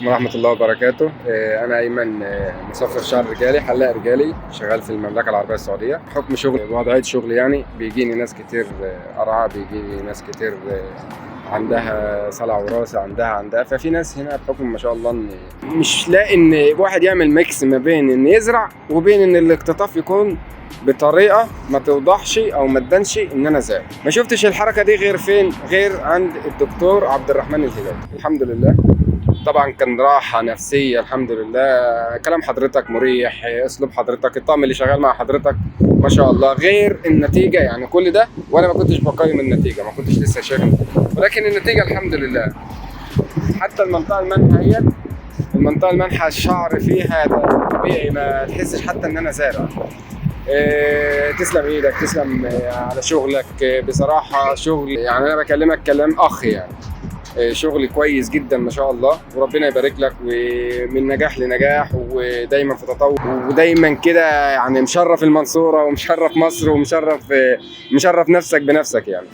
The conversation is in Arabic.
ورحمة الله وبركاته. أنا أيمن، مصفر شعر رجالي، حلاق رجالي، شغال في المملكة العربية السعودية. بحكم شغلي ووضعية شغلي يعني بيجيني ناس كتير قرعة، بيجيني ناس كتير عندها صلع وراثي، عندها ففي ناس هنا بحكم ما شاء الله إن مش لاقي إن واحد يعمل ميكس ما بين إن يزرع وبين إن الاقتطاف يكون بطريقه ما توضحش او ما تبانش ان انا زارع. ما شفتش الحركه دي غير فين؟ غير عند الدكتور عبد الرحمن الهلالي. الحمد لله طبعا كان راحه نفسيه، الحمد لله. كلام حضرتك مريح، اسلوب حضرتك، الطاقم اللي شغال مع حضرتك ما شاء الله. غير النتيجه يعني كل ده وانا ما كنتش بقيم النتيجه، ما كنتش لسه شايف، ولكن النتيجه الحمد لله. حتى المنطقه المنحى الشعر فيها طبيعي، ما تحسش حتى ان انا زارع. تسلم ايدك، تسلم على شغلك. بصراحة شغل يعني انا بكلمك كلام اخ يعني. شغل كويس جدا ما شاء الله، وربنا يبارك لك ومن نجاح لنجاح، ودايما في تطور، ودايما كده يعني مشرف المنصورة ومشرف مصر ومشرف نفسك بنفسك يعني.